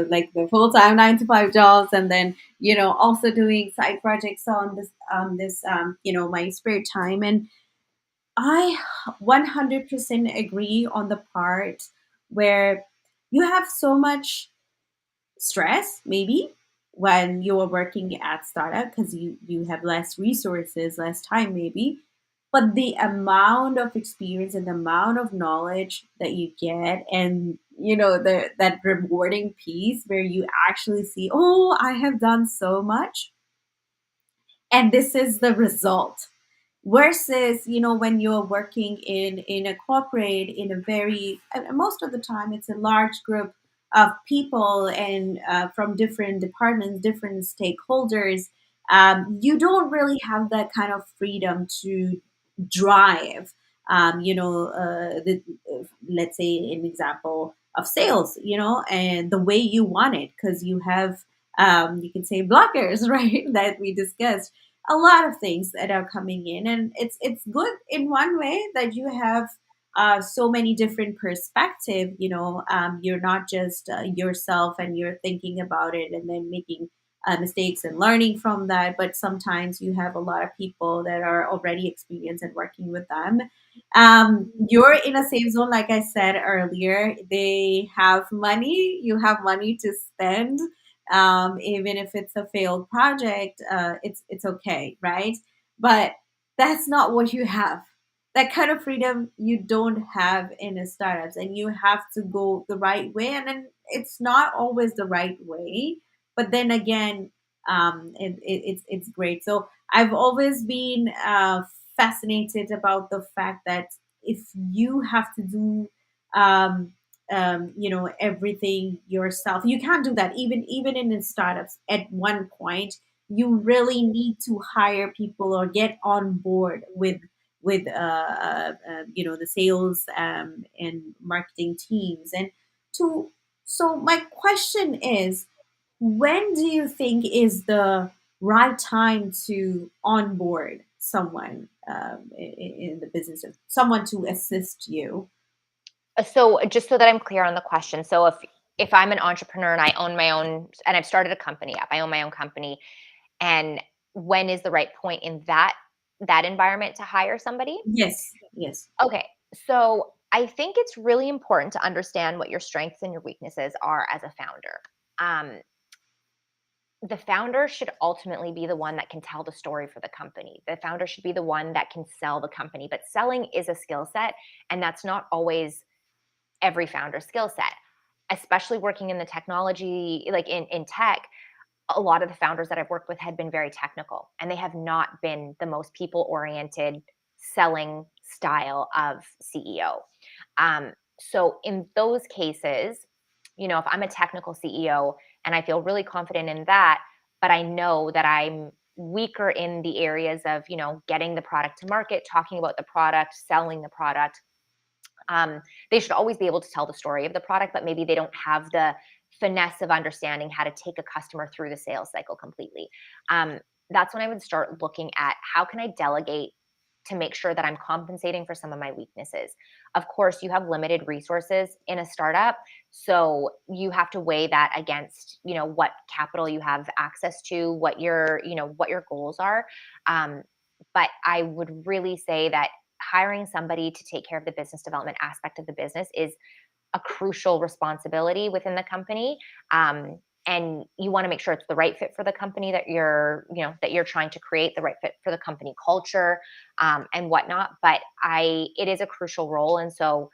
like the full time 9 to 5 jobs, and then also doing side projects on this my spare time. And I 100% agree on the part where you have so much stress maybe when you're working at startup because you have less resources, less time maybe, but the amount of experience and the amount of knowledge that you get, and that rewarding piece where you actually see, oh, I have done so much and this is the result, versus when you're working in a corporate, in a very, and most of the time it's a large group of people, and from different departments, different stakeholders. You don't really have that kind of freedom to drive, let's say an example of sales, and the way you want it, because you have, you can say, blockers, right, that we discussed, a lot of things that are coming in, and it's good in one way that you have so many different perspective. You're not just yourself, and you're thinking about it and then making mistakes and learning from that, but sometimes you have a lot of people that are already experienced and working with them. You're in a safe zone, like I said earlier. They have money, you have money to spend, even if it's a failed project, it's okay, right? But that's not what you have. That kind of freedom you don't have in a startups, and you have to go the right way. And then it's not always the right way, but then again, it's great. So I've always been fascinated about the fact that if you have to do um, everything yourself, you can't do that. Even in the startups, at one point you really need to hire people or get on board with the sales and marketing teams. And to so my question is, when do you think is the right time to onboard someone in the business, of someone to assist you? So just so that I'm clear on the question, so if I'm an entrepreneur and I own my own and I've started a company up, I own my own company, and when is the right point in that environment to hire somebody? Yes, yes. Okay. So I think it's really important to understand what your strengths and your weaknesses are as a founder. Um, the founder should ultimately be the one that can tell the story for the company. The founder should be the one that can sell the company, but selling is a skill set, and that's not always every founder's skill set, especially working in the technology, like in tech. A lot of the founders that I've worked with had been very technical, and they have not been the most people oriented selling style of CEO. So in those cases, if I'm a technical CEO and I feel really confident in that, but I know that I'm weaker in the areas of, getting the product to market, talking about the product, selling the product, they should always be able to tell the story of the product, but maybe they don't have the finesse of understanding how to take a customer through the sales cycle completely. That's when I would start looking at how can I delegate to make sure that I'm compensating for some of my weaknesses. Of course, you have limited resources in a startup, so you have to weigh that against, what capital you have access to, what your goals are. Um, but I would really say that hiring somebody to take care of the business development aspect of the business is a crucial responsibility within the company. And you want to make sure it's the right fit for the company that you're trying to create, the right fit for the company culture, and whatnot. But it is a crucial role, and so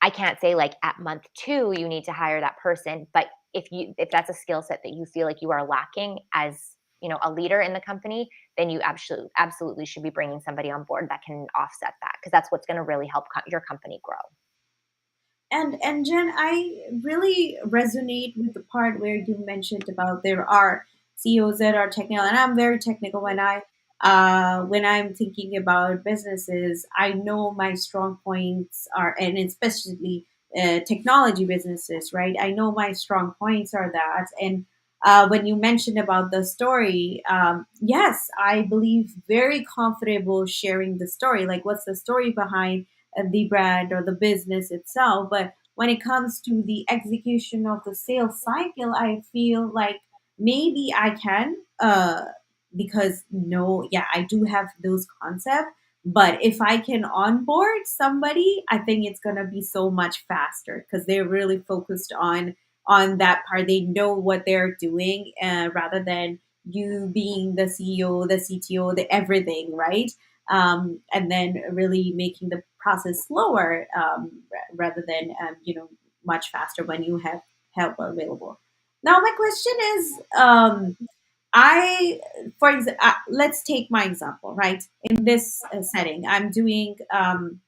I can't say like at month 2 you need to hire that person, but if that's a skill set that you feel like you are lacking as, a leader in the company, then you absolutely should be bringing somebody on board that can offset that, because that's what's going to really help your company grow. And Jen, I really resonate with the part where you mentioned about there are CEOs that are technical, and I'm very technical when I'm thinking about businesses. I know my strong points are, and especially technology businesses, right? I know my strong points are that, and when you mentioned about the story, yes, I believe very comfortable sharing the story. Like, what's the story behind the brand or the business itself. But when it comes to the execution of the sales cycle, I feel like maybe I can, because no, yeah, I do have those concepts. But if I can onboard somebody, I think it's gonna be so much faster because they're really focused on that part. They know what they're doing, rather than you being the CEO, the CTO, the everything, right? And then really making the process slower, rather than much faster when you have help available. Now, my question is, I for example, let's take my example, right? In this setting, I'm being the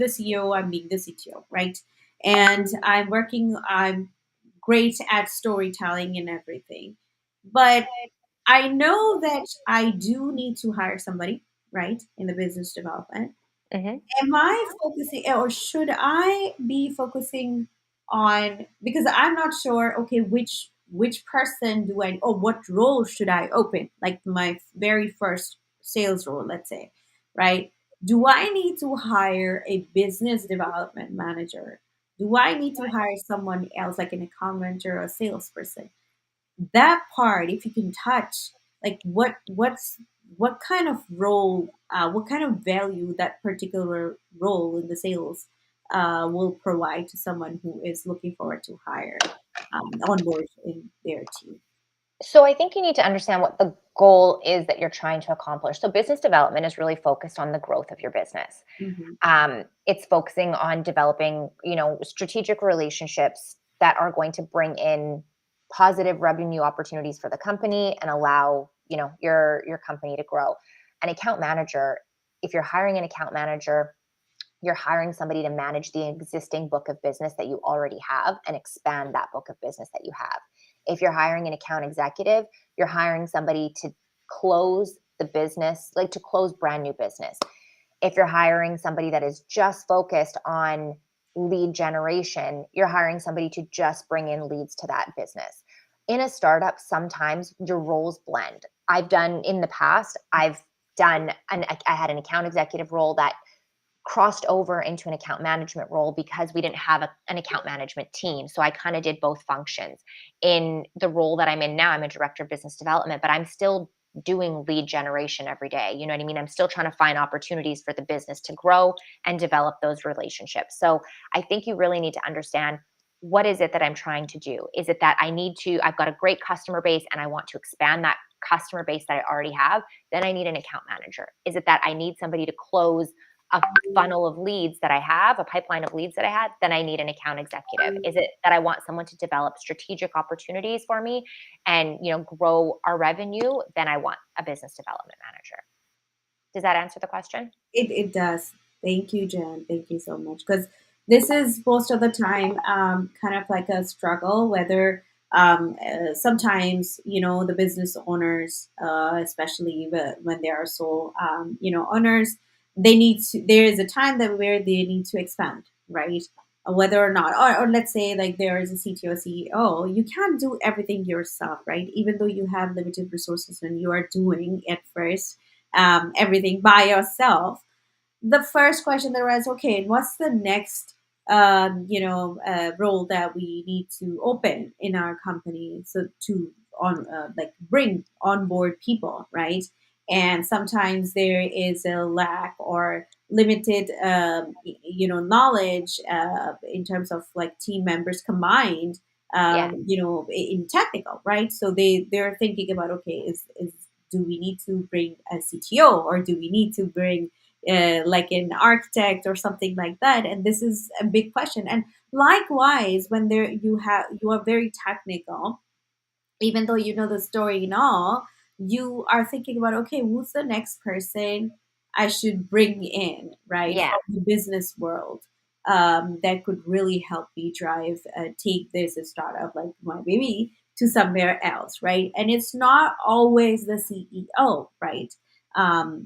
CEO, I'm being the CTO, right? And I'm great at storytelling and everything. But I know that I do need to hire somebody, right, in the business development. Hmm. Am I focusing, or should I be focusing on, because I'm not sure, okay, which person do I, or what role should I open? Like my very first sales role, let's say, right? Do I need to hire a business development manager? Do I need to hire someone else like an account manager or a salesperson? That part, if you can touch, like what kind of role, what kind of value that particular role in the sales will provide to someone who is looking forward to hire, on board in their team. So I think you need to understand what the goal is that you're trying to accomplish. So business development is really focused on the growth of your business. Hmm. It's focusing on developing, strategic relationships that are going to bring in positive revenue opportunities for the company and allow, your company to grow. An account manager, if you're hiring an account manager, you're hiring somebody to manage the existing book of business that you already have and expand that book of business that you have. If you're hiring an account executive, you're hiring somebody to close the business, like to close brand new business. If you're hiring somebody that is just focused on lead generation, you're hiring somebody to just bring in leads to that business. In a startup, sometimes your roles blend. I've done in the past, I had an account executive role that crossed over into an account management role because we didn't have an account management team. So I kind of did both functions. In the role that I'm in now, I'm a director of business development, but I'm still doing lead generation every day. You know what I mean? I'm still trying to find opportunities for the business to grow and develop those relationships. So I think you really need to understand, what is it that I'm trying to do? Is it that I've got a great customer base and I want to expand that customer base that I already have? Then I need an account manager. Is it that I need somebody to close a funnel of leads that I have, a pipeline of leads that I had, then I need an account executive. Is it that I want someone to develop strategic opportunities for me and, grow our revenue? Then I want a business development manager. Does that answer the question? It does. Thank you, Jen. Thank you so much. Because this is most of the time, kind of like a struggle, whether sometimes, the business owners, especially when they are sole, owners, there is a time that where they need to expand, right? Whether or not, or let's say like there is a CTO, CEO, you can't do everything yourself, right? Even though you have limited resources and you are doing at first, everything by yourself. The first question there was, okay, what's the next, role that we need to open in our company, so to on like bring on board people, right? And sometimes there is a lack or limited, knowledge, in terms of like team members combined, Yeah. in technical, right? So they're thinking about, okay, is do we need to bring a CTO, or do we need to bring, like an architect or something like that? And this is a big question. And likewise, when you are very technical, even though you know the story and all, you are thinking about, okay, who's the next person I should bring in, right, Yeah. from the business world, that could really help me drive, take this startup like my baby to somewhere else, right? And it's not always the CEO, right?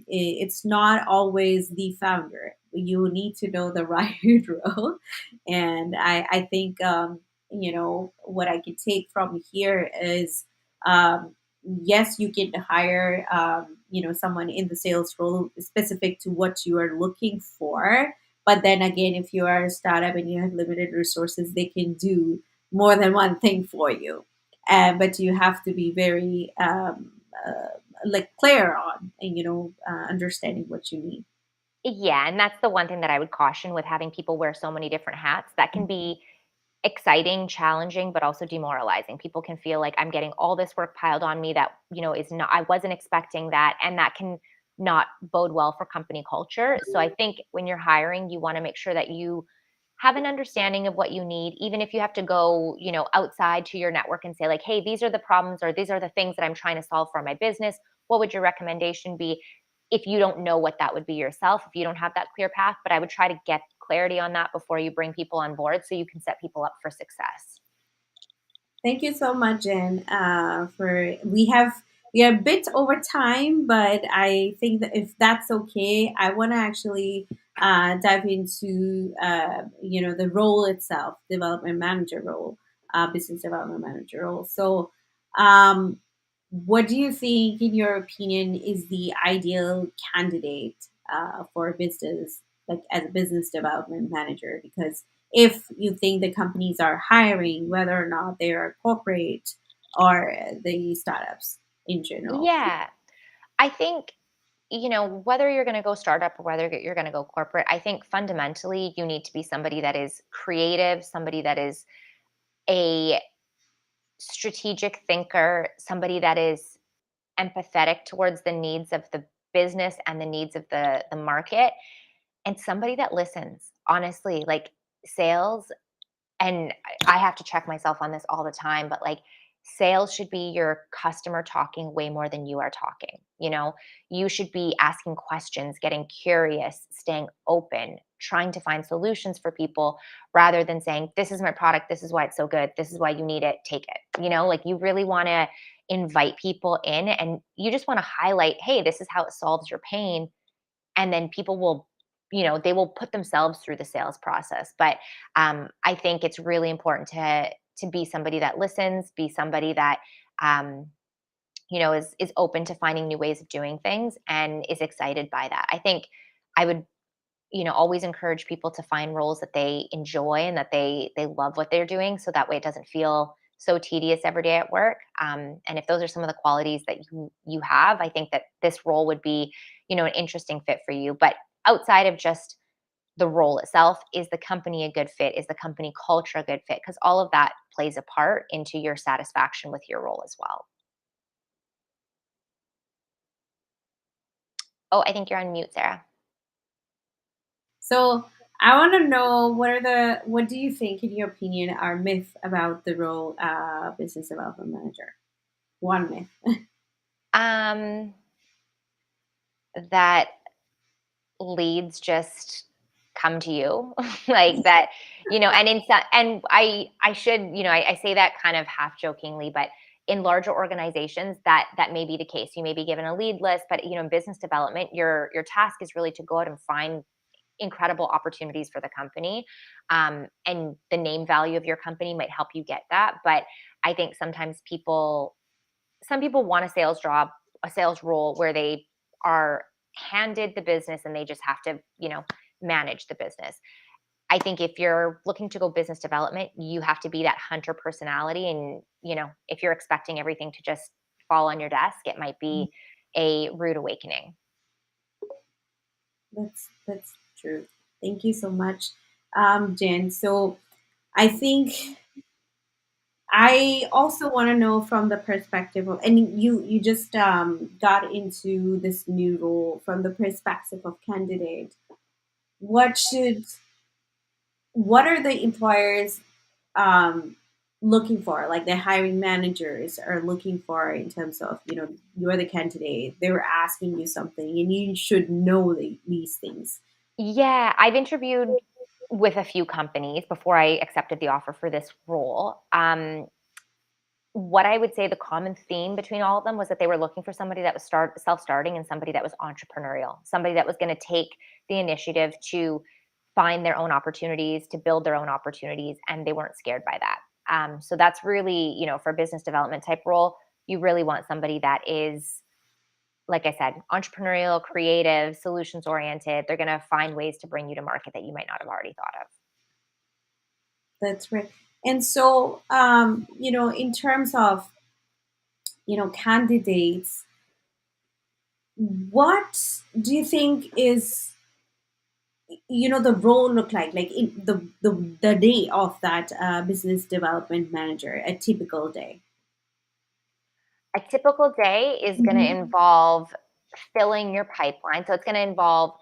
It's not always the founder. You need to know the right role. And I think, what I can take from here is, yes, you can hire, someone in the sales role specific to what you are looking for. But then again, if you are a startup and you have limited resources, they can do more than one thing for you. But you have to be very, like, clear on, understanding what you need. Yeah, and that's the one thing that I would caution with having people wear so many different hats. That can be exciting, challenging, but also demoralizing. People can feel like I'm getting all this work piled on me that, is not, I wasn't expecting that. And that can not bode well for company culture. So I think when you're hiring, you want to make sure that you have an understanding of what you need, even if you have to go, outside to your network and say, like, hey, these are the problems or these are the things that I'm trying to solve for my business. What would your recommendation be? If you don't know what that would be yourself, if you don't have that clear path, but I would try to get clarity on that before you bring people on board so you can set people up for success. Thank you so much, Jen. For we are a bit over time, but I think that if that's okay, I want to actually, dive into, the role itself, development manager role, business development manager role. So, um, what do you think, in your opinion, is the ideal candidate, for a business, like as a business development manager? Because if you think the companies are hiring, whether or not they are corporate or the startups in general. Yeah. I think, whether you're going to go startup or whether you're going to go corporate, I think fundamentally you need to be somebody that is creative, somebody that is a strategic thinker, somebody that is empathetic towards the needs of the business and the needs of the market, and somebody that listens. Honestly, like sales, and I have to check myself on this all the time, but like sales should be your customer talking way more than you are talking. You should be asking questions, getting curious, staying open, trying to find solutions for people rather than saying, this is my product, this is why it's so good, this is why you need it, take it. Like you really want to invite people in and you just want to highlight, hey, this is how it solves your pain, and then people will, they will put themselves through the sales process. But I think it's really important to be somebody that listens, be somebody that um, is open to finding new ways of doing things and is excited by that. I think I would, always encourage people to find roles that they enjoy and that they love what they're doing, so that way it doesn't feel so tedious every day at work. And if those are some of the qualities that you have, I think that this role would be, an interesting fit for you. But outside of just the role itself, is the company a good fit? Is the company culture a good fit? Because all of that plays a part into your satisfaction with your role as well. Oh, I think you're on mute, Sarah. So I want to know, what do you think, in your opinion, are myth about the role, business development manager? One myth. Um, that leads just come to you like that, and and I should, I say that kind of half jokingly, but in larger organizations that may be the case. You may be given a lead list, but in business development, your task is really to go out and find incredible opportunities for the company, and the name value of your company might help you get that. But I think sometimes some people want a sales job, a sales role where they are handed the business and they just have to, manage the business. I think if you're looking to go business development, you have to be that hunter personality. And, if you're expecting everything to just fall on your desk, it might be a rude awakening. That's true. Thank you so much, Jen. So I think I also want to know, from the perspective of, and you just, got into this new role from the perspective of candidate. What should what are the employers, um, looking for, like the hiring managers are looking for in terms of, you're the candidate, they were asking you something and you should know these things. Yeah, I've interviewed with a few companies before I accepted the offer for this role. What I would say the common theme between all of them was that they were looking for somebody that was self-starting and somebody that was entrepreneurial, somebody that was going to take the initiative to find their own opportunities, to build their own opportunities, and they weren't scared by that. So that's really, for a business development type role, you really want somebody that is, like I said, entrepreneurial, creative, solutions oriented. They're going to find ways to bring you to market that you might not have already thought of. That's right. And so, in terms of, candidates, what do you think is, the role look like in the day of that business development manager, a typical day? A typical day is going to Mhm. involve filling your pipeline. So it's going to involve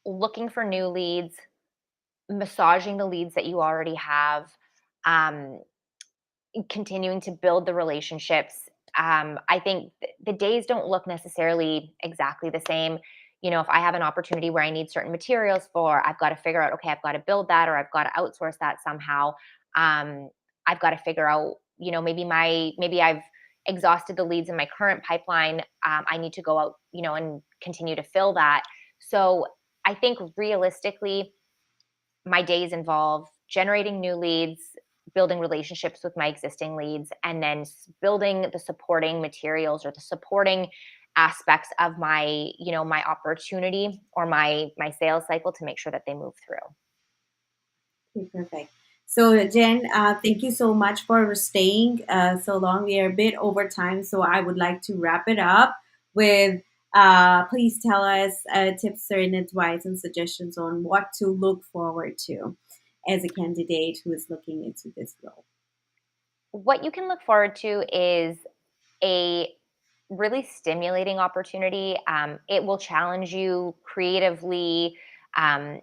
looking for new leads, massaging the leads that you already have, um, continuing to build the relationships. I think the days don't look necessarily exactly the same. If I have an opportunity where I need certain materials for, I've got to figure out, okay, I've got to build that or I've got to outsource that somehow. Um, I've got to figure out, maybe I've exhausted the leads in my current pipeline. I need to go out, and continue to fill that. So I think realistically, my days involve generating new leads, building relationships with my existing leads, and then building the supporting materials or the supporting aspects of my opportunity or my sales cycle to make sure that they move through. Okay, perfect. So, Jen, thank you so much for staying so long. We are a bit over time, so I would like to wrap it up with please tell us tips and advice and suggestions on what to look forward to as a candidate who is looking into this role. What you can look forward to is a really stimulating opportunity. It will challenge you creatively,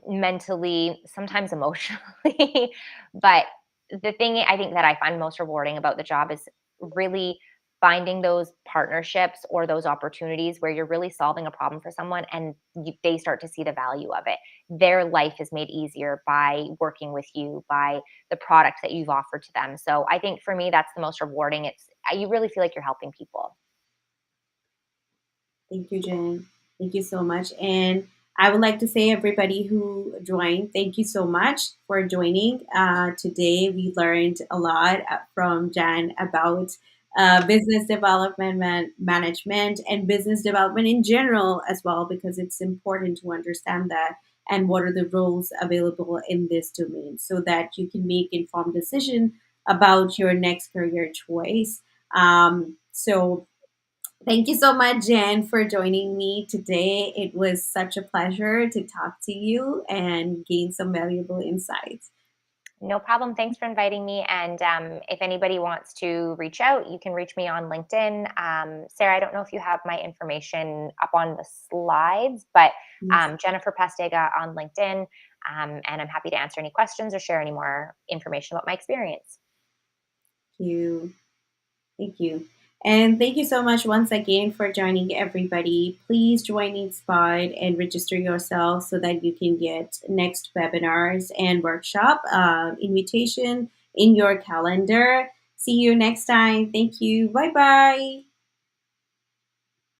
mentally, sometimes emotionally. But the thing I think that I find most rewarding about the job is really finding those partnerships or those opportunities where you're really solving a problem for someone and they start to see the value of it. Their life is made easier by working with you, by the product that you've offered to them. So I think for me, that's the most rewarding. You really feel like you're helping people. Thank you, Jen. Thank you so much. And I would like to say, everybody who joined, thank you so much for joining. Today, we learned a lot from Jen about business development management and business development in general as well, because it's important to understand that and what are the roles available in this domain so that you can make informed decision about your next career choice. So thank you so much, Jen, for joining me today. It was such a pleasure to talk to you and gain some valuable insights. No problem. Thanks for inviting me. And if anybody wants to reach out, you can reach me on LinkedIn. Sarah, I don't know if you have my information up on the slides, but Yes, Jennifer Pastega on LinkedIn. And I'm happy to answer any questions or share any more information about my experience. thank you. Thank you. And thank you so much once again for joining, everybody. Please join NeedSpot and register yourself so that you can get next webinars and workshop invitation in your calendar. See you next time. Thank you. Bye bye.